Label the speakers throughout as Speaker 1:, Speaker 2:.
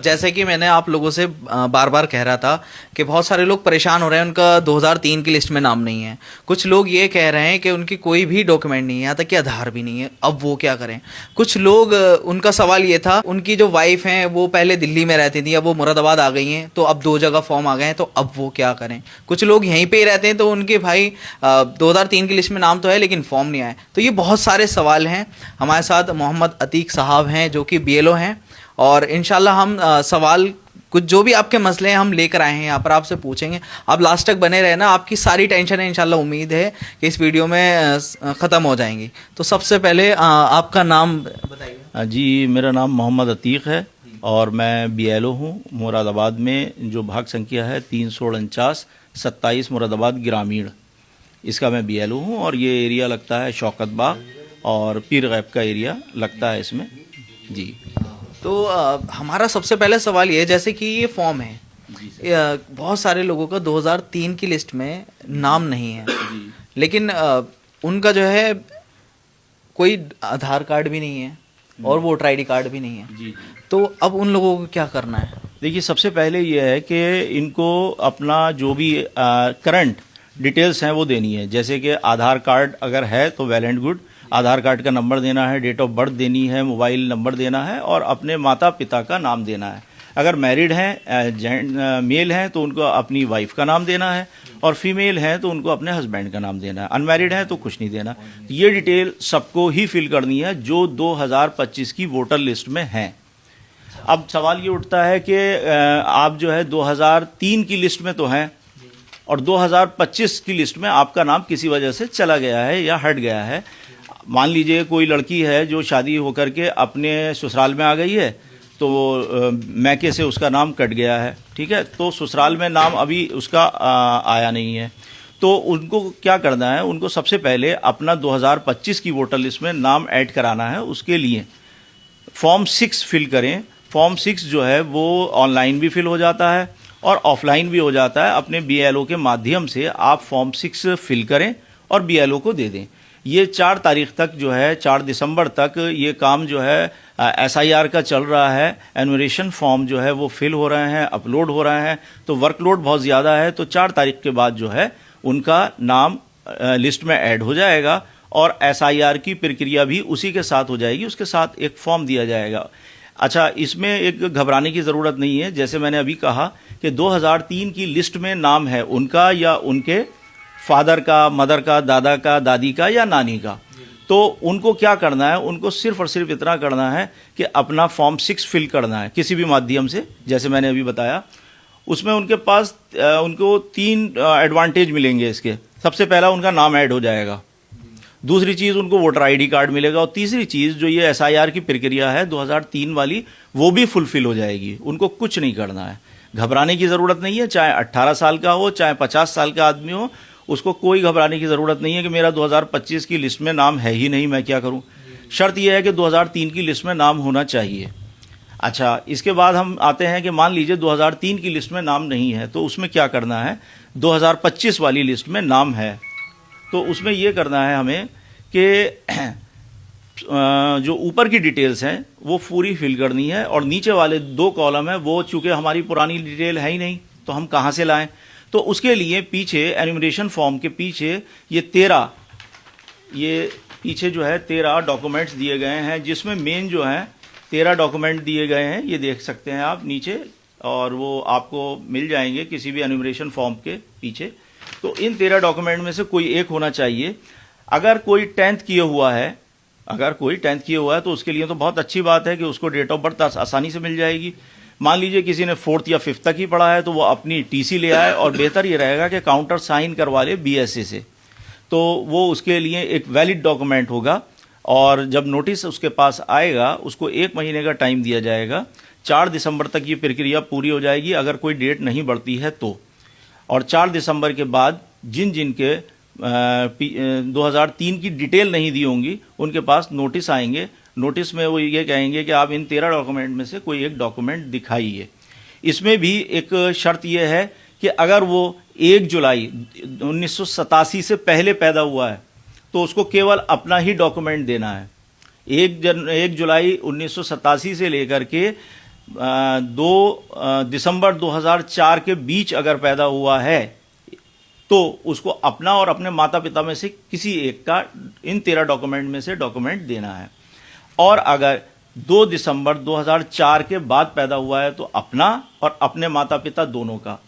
Speaker 1: जैसे कि मैंने आप लोगों से बार बार कह रहा था कि बहुत सारे लोग परेशान हो रहे हैं, उनका 2003 की लिस्ट में नाम नहीं है। कुछ लोग ये कह रहे हैं कि उनकी कोई भी डॉक्यूमेंट नहीं है, यहाँ तक कि आधार भी नहीं है। अब वो क्या करें? कुछ लोग उनका सवाल ये था, उनकी जो वाइफ हैं वो पहले दिल्ली में रहती थी, अब वो मुरादाबाद आ गई हैं, तो अब 2 जगह फॉर्म आ गए हैं, तो अब वो क्या करें? कुछ लोग यहीं पे ही रहते हैं, तो उनके भाई 2003 की लिस्ट में नाम तो है लेकिन फॉर्म नहीं आया। तो ये बहुत सारे सवाल हैं। हमारे साथ मोहम्मद अतीक साहब हैं जो कि BLO हैं, और इंशाल्लाह हम सवाल कुछ जो भी आपके मसले हैं हम लेकर आए हैं यहाँ पर आपसे पूछेंगे। आप लास्ट तक बने रहे ना, आपकी सारी टेंशन है इंशाल्लाह, उम्मीद है कि इस वीडियो में ख़त्म हो जाएंगी। तो सबसे पहले आपका नाम बताइए।
Speaker 2: जी, मेरा नाम मोहम्मद अतीक है और मैं BLO हूँ मुरादाबाद में, जो भाग संख्या है 349-27 मुरादाबाद ग्रामीण, इसका मैं BLO हूँ। और ये एरिया लगता है शौकत बाग और पीर गैब का एरिया लगता है इसमें जी।
Speaker 1: तो हमारा सबसे पहले सवाल ये है, जैसे कि ये फॉर्म है, बहुत सारे लोगों का 2003 की लिस्ट में नाम नहीं है, लेकिन उनका जो है कोई आधार कार्ड भी नहीं है और वोटर ID कार्ड भी नहीं है।
Speaker 2: जी।
Speaker 1: तो अब उन लोगों को क्या करना है?
Speaker 2: देखिए, सबसे पहले ये है कि इनको अपना जो भी करंट डिटेल्स हैं वो देनी है। जैसे कि आधार कार्ड अगर है तो well and good, Aadhaar card का नंबर देना है, डेट ऑफ बर्थ देनी है, मोबाइल नंबर देना है और अपने माता पिता का नाम देना है। अगर मैरिड हैं, मेल हैं तो उनको अपनी वाइफ का नाम देना है, और फीमेल हैं तो उनको अपने हस्बैंड का नाम देना है। अनमैरिड हैं तो कुछ नहीं देना। ये डिटेल सबको ही फिल करनी है जो 2025 की वोटर लिस्ट में हैं। अब सवाल ये उठता है कि आप जो है 2003 की लिस्ट में तो हैं और 2025 की लिस्ट में आपका नाम किसी वजह से चला गया है या हट गया है। मान लीजिए कोई लड़की है जो शादी होकर के अपने ससुराल में आ गई है, तो मैके से उसका नाम कट गया है, ठीक है, तो ससुराल में नाम अभी उसका आया नहीं है। तो उनको क्या करना है? उनको सबसे पहले अपना 2025 की वोटर लिस्ट में नाम ऐड कराना है। उसके लिए फॉर्म 6 फिल करें। फॉर्म 6 जो है वो ऑनलाइन भी फिल हो जाता है और ऑफलाइन भी हो जाता है। अपने BLO के माध्यम से आप फॉर्म 6 फिल करें और BLO को दे दें। ये 4 तारीख तक जो है, 4 दिसंबर तक ये काम जो है SIR का चल रहा है। एनुमरेशन फॉर्म जो है वो फिल हो रहे हैं, अपलोड हो रहे हैं, तो वर्कलोड बहुत ज़्यादा है। तो 4 तारीख के बाद जो है उनका नाम लिस्ट में ऐड हो जाएगा और SIR की प्रक्रिया भी उसी के साथ हो जाएगी। उसके साथ एक फॉर्म दिया जाएगा। अच्छा, इसमें एक घबराने की ज़रूरत नहीं है। जैसे मैंने अभी कहा कि 2003 की लिस्ट में नाम है उनका या उनके फादर का, मदर का, दादा का, दादी का या नानी का, तो उनको क्या करना है? उनको सिर्फ और सिर्फ इतना करना है कि अपना फॉर्म 6 फिल करना है किसी भी माध्यम से, जैसे मैंने अभी बताया। उसमें उनके पास उनको 3 एडवांटेज मिलेंगे इसके। सबसे पहला, उनका नाम ऐड हो जाएगा। दूसरी चीज़, उनको वोटर ID कार्ड मिलेगा। और तीसरी चीज़, जो ये SIR की प्रक्रिया है 2003 वाली, वो भी फुलफिल हो जाएगी। उनको कुछ नहीं करना है, घबराने की ज़रूरत नहीं है। चाहे 18 साल का हो, चाहे 50 साल का आदमी हो, उसको कोई घबराने की ज़रूरत नहीं है कि मेरा 2025 की लिस्ट में नाम है ही नहीं, मैं क्या करूं। शर्त यह है कि 2003 की लिस्ट में नाम होना चाहिए। अच्छा, इसके बाद हम आते हैं कि मान लीजिए 2003 की लिस्ट में नाम नहीं है, तो उसमें क्या करना है? 2025 वाली लिस्ट में नाम है, तो उसमें यह करना है हमें कि जो ऊपर की डिटेल्स हैं वो पूरी फिल करनी है, और नीचे वाले 2 कॉलम हैं वो चूँकि हमारी पुरानी डिटेल है ही नहीं, तो हम कहाँ से लाएं? तो उसके लिए पीछे एनुमरेशन फॉर्म के पीछे ये पीछे जो है 13 डॉक्यूमेंट्स दिए गए हैं, जिसमें मेन जो है 13 डॉक्यूमेंट दिए गए हैं। ये देख सकते हैं आप नीचे, और वो आपको मिल जाएंगे किसी भी एनुमरेशन फॉर्म के पीछे। तो इन 13 डॉक्यूमेंट में से कोई एक होना चाहिए। अगर कोई 10th किया हुआ है, तो उसके लिए तो बहुत अच्छी बात है कि उसको डेट ऑफ बर्थ आसानी से मिल जाएगी। मान लीजिए किसी ने 4th या 5th तक ही पढ़ा है, तो वो अपनी TC ले आए, और बेहतर ये रहेगा कि काउंटर साइन करवा ले BSA से, तो वो उसके लिए एक वैलिड डॉक्यूमेंट होगा। और जब नोटिस उसके पास आएगा, उसको 1 महीने का टाइम दिया जाएगा। 4 दिसंबर तक ये प्रक्रिया पूरी हो जाएगी अगर कोई डेट नहीं बढ़ती है तो। और 4 दिसंबर के बाद जिन के 2003 की डिटेल नहीं दी होंगी, उनके पास नोटिस आएंगे। नोटिस में वो ये कहेंगे कि आप इन 13 डॉक्यूमेंट में से कोई एक डॉक्यूमेंट दिखाइए। इसमें भी एक शर्त यह है कि अगर वो 1 जुलाई 1987 से पहले पैदा हुआ है, तो उसको केवल अपना ही डॉक्यूमेंट देना है। 1 जुलाई 1987 से लेकर के दिसंबर 2004 के बीच अगर पैदा हुआ है तो उसको अपना और अपने माता पिता में से किसी एक का इन 13 डॉक्यूमेंट में से डॉक्यूमेंट देना है। और अगर 2 दिसंबर 2004 के बाद पैदा हुआ है तो अपना और अपने माता पिता दोनों का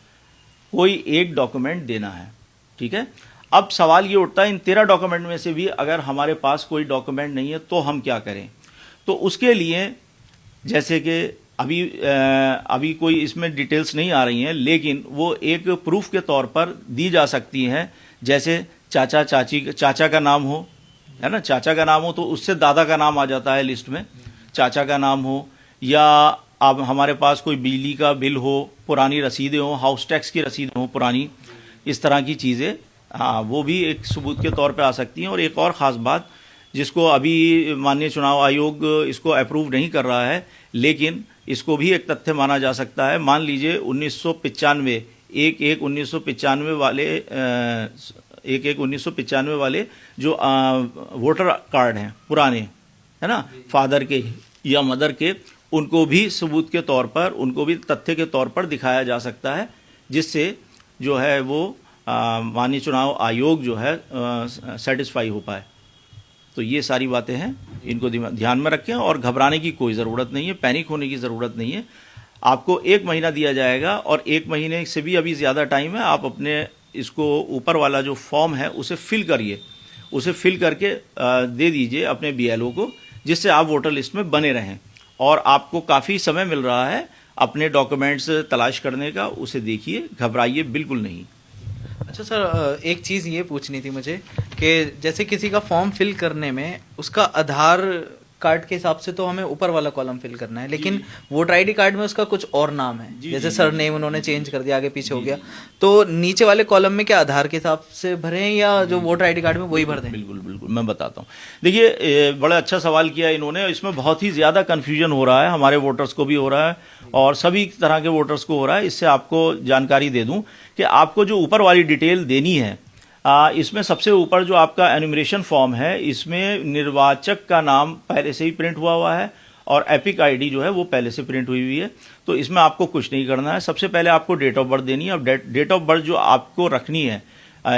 Speaker 2: कोई एक डॉक्यूमेंट देना है। ठीक है। अब सवाल ये उठता है इन 13 डॉक्यूमेंट में से भी अगर हमारे पास कोई डॉक्यूमेंट नहीं है तो हम क्या करें। तो उसके लिए जैसे कि अभी कोई इसमें डिटेल्स नहीं आ रही हैं, लेकिन वो एक प्रूफ के तौर पर दी जा सकती हैं। जैसे चाचा का नाम हो, है ना, चाचा का नाम हो तो उससे दादा का नाम आ जाता है लिस्ट में, चाचा का नाम हो, या अब हमारे पास कोई बिजली का बिल हो, पुरानी रसीदें हो, हाउस टैक्स की रसीदें हो पुरानी, इस तरह की चीज़ें, हाँ, वो भी एक सबूत के तौर पे आ सकती हैं। और एक और ख़ास बात जिसको अभी माननीय चुनाव आयोग इसको अप्रूव नहीं कर रहा है, लेकिन इसको भी एक तथ्य माना जा सकता है। मान लीजिए 1995 1995 वाले 1995 वाले जो वोटर कार्ड हैं पुराने, है ना, फादर के या मदर के, उनको भी सबूत के तौर पर, उनको भी तथ्य के तौर पर दिखाया जा सकता है, जिससे जो है वो माननीय चुनाव आयोग जो है सेटिस्फाई हो पाए। तो ये सारी बातें हैं, इनको ध्यान में रखें और घबराने की कोई ज़रूरत नहीं है, पैनिक होने की ज़रूरत नहीं है। आपको 1 महीना दिया जाएगा और 1 महीने से भी अभी ज़्यादा टाइम है। आप अपने इसको ऊपर वाला जो फॉर्म है उसे फिल करिए, उसे फिल करके दे दीजिए अपने BLO को, जिससे आप वोटर लिस्ट में बने रहें। और आपको काफ़ी समय मिल रहा है अपने डॉक्यूमेंट्स तलाश करने का, उसे देखिए, घबराइए बिल्कुल नहीं।
Speaker 1: अच्छा सर, एक चीज़ ये पूछनी थी मुझे कि जैसे किसी का फॉर्म फिल करने में उसका आधार कार्ड के हिसाब से तो हमें ऊपर वाला कॉलम फिल करना है, लेकिन वोटर ID कार्ड में उसका कुछ और नाम है, जैसे सर नेम उन्होंने चेंज कर दिया, आगे पीछे हो गया, तो नीचे वाले कॉलम में क्या आधार के हिसाब से भरें या जो वोटर ID कार्ड में वही भर दें?
Speaker 2: बिल्कुल बिल्कुल, मैं बताता हूँ। देखिए, बड़ा अच्छा सवाल किया इन्होंने। इसमें बहुत ही ज़्यादा कन्फ्यूजन हो रहा है, हमारे वोटर्स को भी हो रहा है और सभी तरह के वोटर्स को हो रहा है। इससे आपको जानकारी दे दूँ कि आपको जो ऊपर वाली डिटेल देनी है, इसमें सबसे ऊपर जो आपका एनुमरेशन फॉर्म है, इसमें निर्वाचक का नाम पहले से ही प्रिंट हुआ है और एपिक ID जो है वो पहले से प्रिंट हुई है। तो इसमें आपको कुछ नहीं करना है। सबसे पहले आपको डेट ऑफ बर्थ देनी है। अब डेट ऑफ बर्थ जो आपको रखनी है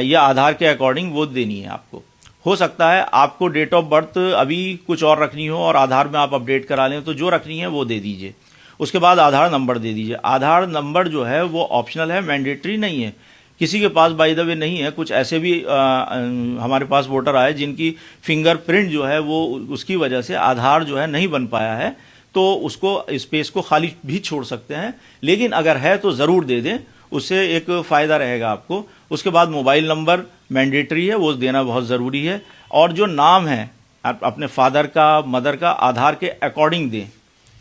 Speaker 2: या आधार के अकॉर्डिंग वो देनी है आपको। हो सकता है आपको डेट ऑफ बर्थ अभी कुछ और रखनी हो और आधार में आप अपडेट करा लें, तो जो रखनी है वो दे दीजिए। उसके बाद आधार नंबर दे दीजिए। आधार नंबर जो है वो ऑप्शनल है, मैंडेटरी नहीं है। किसी के पास बाय द वे नहीं है। कुछ ऐसे भी हमारे पास वोटर आए जिनकी फिंगरप्रिंट जो है वो उसकी वजह से आधार जो है नहीं बन पाया है, तो उसको स्पेस को खाली भी छोड़ सकते हैं, लेकिन अगर है तो ज़रूर दे दें, उससे एक फ़ायदा रहेगा आपको। उसके बाद मोबाइल नंबर मैंडेटरी है, वो देना बहुत ज़रूरी है। और जो नाम है आप अपने फादर का, मदर का आधार के अकॉर्डिंग दें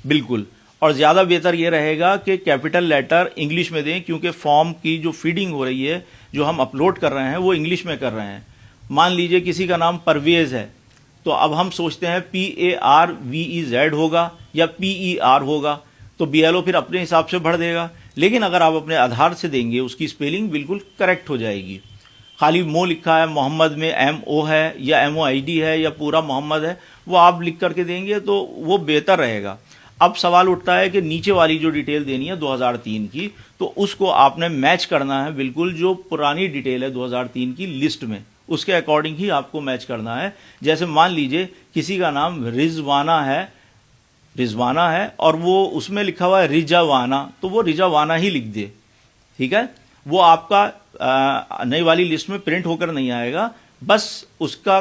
Speaker 2: बिल्कुल। और ज़्यादा बेहतर ये रहेगा कि कैपिटल लेटर इंग्लिश में दें, क्योंकि फॉर्म की जो फीडिंग हो रही है, जो हम अपलोड कर रहे हैं, वो इंग्लिश में कर रहे हैं। मान लीजिए किसी का नाम परवेज़ है, तो अब हम सोचते हैं PARVEZ होगा या PER होगा, तो BLO फिर अपने हिसाब से भर देगा। लेकिन अगर आप अपने आधार से देंगे, उसकी स्पेलिंग बिल्कुल करेक्ट हो जाएगी। खाली मो लिखा है, मोहम्मद में MO है या MOID है या पूरा मोहम्मद है, वो आप लिख करके देंगे तो वो बेहतर रहेगा। अब सवाल उठता है कि नीचे वाली जो डिटेल देनी है 2003 की, तो उसको आपने मैच करना है बिल्कुल जो पुरानी डिटेल है 2003 की लिस्ट में, उसके अकॉर्डिंग ही आपको मैच करना है। जैसे मान लीजिए किसी का नाम रिजवाना है और वो उसमें लिखा हुआ है रिजावाना, तो वो रिजावाना ही लिख दे, ठीक है। वो आपका नई वाली लिस्ट में प्रिंट होकर नहीं आएगा, बस उसका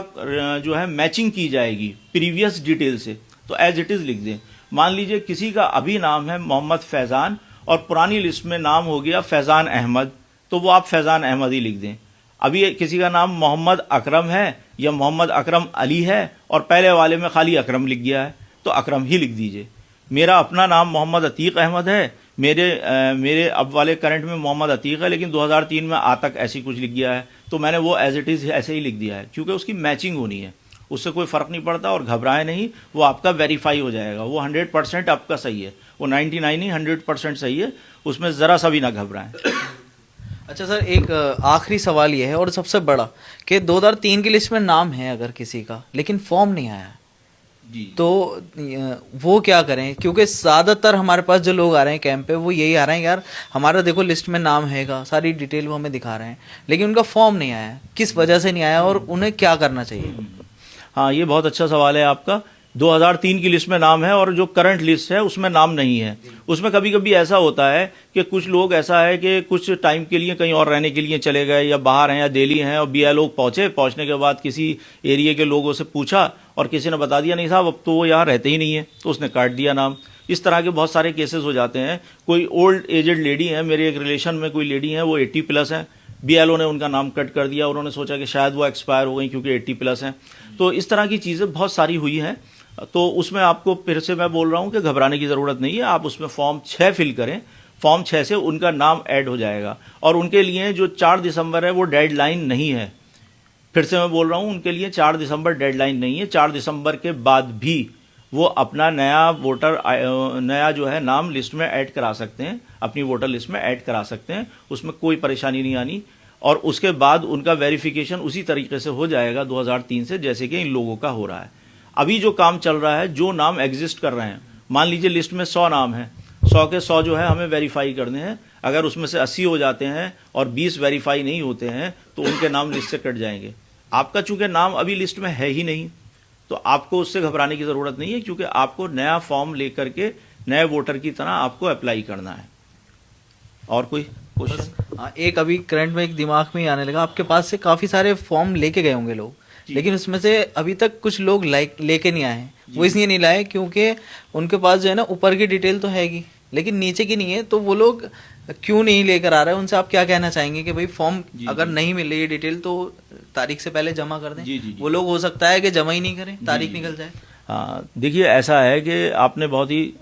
Speaker 2: जो है मैचिंग की जाएगी प्रीवियस डिटेल से, तो एज इट इज़ लिख दें। मान लीजिए किसी का अभी नाम है मोहम्मद फैज़ान और पुरानी लिस्ट में नाम हो गया फैज़ान अहमद, तो वो आप फैज़ान अहमद ही लिख दें। अभी किसी का नाम मोहम्मद अकरम है या मोहम्मद अकरम अली है और पहले वाले में खाली अकरम लिख गया है, तो अकरम ही लिख दीजिए। मेरा अपना नाम मोहम्मद अतीक अहमद है, मेरे अब वाले करंट में मोहम्मद अतीक है, लेकिन 2003 में तक ऐसी कुछ लिख गया है, तो मैंने वो एज इट इज़ ऐसे ही लिख दिया है, क्योंकि उसकी मैचिंग होनी है, उससे कोई फ़र्क नहीं पड़ता। और घबराए नहीं, वो आपका वेरीफाई हो जाएगा, वो 100% आपका सही है, वो 99 नहीं 100% सही है, उसमें ज़रा सा भी ना घबराएं।
Speaker 1: अच्छा सर, एक आखिरी सवाल ये है और सबसे बड़ा कि 2003 की लिस्ट में नाम है अगर किसी का, लेकिन फॉर्म नहीं आया,
Speaker 2: जी।
Speaker 1: तो वो क्या करें, क्योंकि ज़्यादातर हमारे पास जो लोग आ रहे हैं कैंप पे वो यही आ रहे हैं, यार हमारा देखो लिस्ट में नाम हैगा, सारी डिटेल वो हमें दिखा रहे हैं, लेकिन उनका फॉर्म नहीं आया, किस वजह से नहीं आया और उन्हें क्या करना चाहिए?
Speaker 2: हाँ, ये बहुत अच्छा सवाल है आपका। 2003 की लिस्ट में नाम है और जो करंट लिस्ट है उसमें नाम नहीं है। उसमें कभी कभी ऐसा होता है कि कुछ लोग ऐसा है कि कुछ टाइम के लिए कहीं और रहने के लिए चले गए या बाहर हैं या दिल्ली हैं और बीएलओ पहुंचने के बाद किसी एरिया के लोगों से पूछा और किसी ने बता दिया नहीं साहब अब तो वो यहाँ रहते ही नहीं है, तो उसने काट दिया नाम। इस तरह के बहुत सारे केसेस हो जाते हैं। कोई ओल्ड एजेड लेडी है, मेरे एक रिलेशन में कोई लेडी है, वो 80+ है, बीएलओ ने उनका नाम कट कर दिया, उन्होंने सोचा कि शायद वो एक्सपायर हो गई क्योंकि 80+ हैं। तो इस तरह की चीज़ें बहुत सारी हुई हैं। तो उसमें आपको फिर से मैं बोल रहा हूं कि घबराने की ज़रूरत नहीं है। आप उसमें फॉर्म 6 फिल करें, फॉर्म 6 से उनका नाम ऐड हो जाएगा और उनके लिए जो 4 दिसंबर है वो डेडलाइन नहीं है। फिर से मैं बोल रहा हूं, उनके लिए 4 दिसंबर डेडलाइन नहीं है। 4 दिसंबर के बाद भी वो अपना नया जो है नाम लिस्ट में ऐड करा सकते हैं, अपनी वोटर लिस्ट में ऐड करा सकते हैं, उसमें कोई परेशानी नहीं आनी। और उसके बाद उनका वेरिफिकेशन उसी तरीके से हो जाएगा 2003 से, जैसे कि इन लोगों का हो रहा है। अभी जो काम चल रहा है, जो नाम एग्जिस्ट कर रहे हैं, मान लीजिए लिस्ट में 100 नाम है, 100 के 100 जो है हमें वेरीफाई करने हैं। अगर उसमें से 80 हो जाते हैं और 20 वेरीफाई नहीं होते हैं तो उनके नाम लिस्ट से कट जाएंगे। आपका चूंकि नाम अभी लिस्ट में है ही नहीं, तो आपको उससे घबराने की जरूरत नहीं है, क्योंकि आपको नया फॉर्म लेकर के नए वोटर की तरह आपको अप्लाई करना है। और कोई क्वेश्चन?
Speaker 1: हाँ, एक अभी करंट में एक दिमाग में ही आने लगा, आपके पास से काफ़ी सारे फॉर्म लेके गए होंगे लोग, लेकिन उसमें से अभी तक कुछ लोग लेके नहीं आए हैं। वो इसलिए नहीं लाए क्योंकि उनके पास जो है ना ऊपर की डिटेल तो हैगी लेकिन नीचे की नहीं है, तो वो लोग क्यों नहीं लेकर आ रहे हैं? उनसे आप क्या कहना चाहेंगे कि भाई फॉर्म अगर नहीं मिल रही है डिटेल तो तारीख से पहले जमा कर दें?
Speaker 2: जी।
Speaker 1: वो लोग हो सकता है कि जमा ही नहीं करें, तारीख निकल जाए।
Speaker 2: हाँ, देखिए ऐसा है कि आपने बहुत ही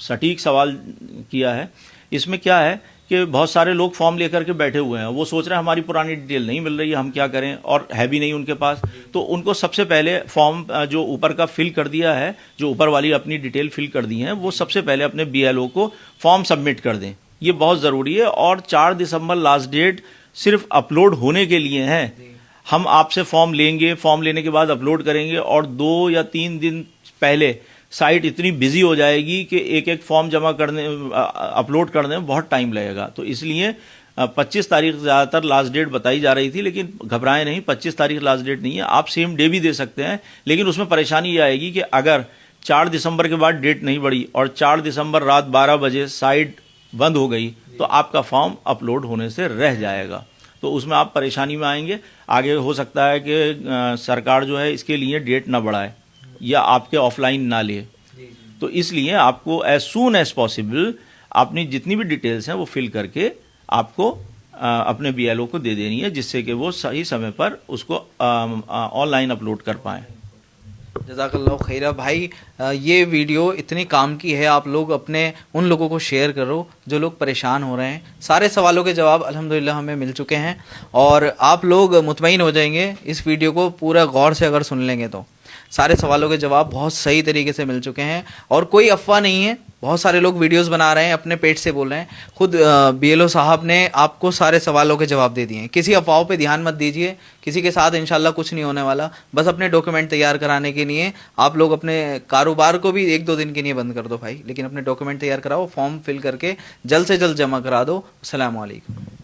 Speaker 2: सटीक सवाल किया है। इसमें क्या है कि बहुत सारे लोग फॉर्म लेकर के बैठे हुए हैं, वो सोच रहे हैं हमारी पुरानी डिटेल नहीं मिल रही है, हम क्या करें, और है भी नहीं उनके पास। तो उनको सबसे पहले फॉर्म जो ऊपर का फिल कर दिया है, जो ऊपर वाली अपनी डिटेल फिल कर दी है, वो सबसे पहले अपने बीएलओ को फॉर्म सबमिट कर दें, ये बहुत ज़रूरी है। और 4 दिसंबर लास्ट डेट सिर्फ अपलोड होने के लिए है। हम आपसे फॉर्म लेंगे, फॉर्म लेने के बाद अपलोड करेंगे और 2 या 3 दिन पहले साइट इतनी बिजी हो जाएगी कि एक एक फॉर्म जमा करने अपलोड करने में बहुत टाइम लगेगा। तो इसलिए 25 तारीख ज़्यादातर लास्ट डेट बताई जा रही थी, लेकिन घबराएं नहीं, 25 तारीख लास्ट डेट नहीं है। आप सेम डे भी दे सकते हैं, लेकिन उसमें परेशानी ये आएगी कि अगर 4 दिसंबर के बाद डेट नहीं बढ़ी और 4 दिसंबर रात 12 बजे साइट बंद हो गई तो आपका फॉर्म अपलोड होने से रह जाएगा। तो उसमें आप परेशानी में आएंगे। आगे हो सकता है कि सरकार जो है इसके लिए डेट ना बढ़ाए या आपके ऑफलाइन ना ले। तो इसलिए आपको एज सून एज पॉसिबल अपनी जितनी भी डिटेल्स हैं वो फिल करके आपको अपने बीएलओ को दे देनी है, जिससे कि वो सही समय पर उसको ऑनलाइन अपलोड कर पाएँ।
Speaker 1: जज़ाकल्लाह खैरा भाई, ये वीडियो इतनी काम की है, आप लोग अपने उन लोगों को शेयर करो जो लोग परेशान हो रहे हैं। सारे सवालों के जवाब अल्हम्दुलिल्लाह हमें मिल चुके हैं और आप लोग मुतमईन हो जाएंगे इस वीडियो को पूरा गौर से अगर सुन लेंगे तो। सारे सवालों के जवाब बहुत सही तरीके से मिल चुके हैं और कोई अफवाह नहीं है। बहुत सारे लोग वीडियोस बना रहे हैं, अपने पेट से बोल रहे हैं, खुद बीएलओ साहब ने आपको सारे सवालों के जवाब दे दिए हैं। किसी अफवाहों पे ध्यान मत दीजिए, किसी के साथ इंशाल्लाह कुछ नहीं होने वाला। बस अपने डॉक्यूमेंट तैयार कराने के लिए आप लोग अपने कारोबार को भी 1-2 दिन के लिए बंद कर दो भाई, लेकिन अपने डॉक्यूमेंट तैयार कराओ, फॉर्म फिल करके जल्द से जल्द जमा करा दो। अस्सलाम वालेकुम।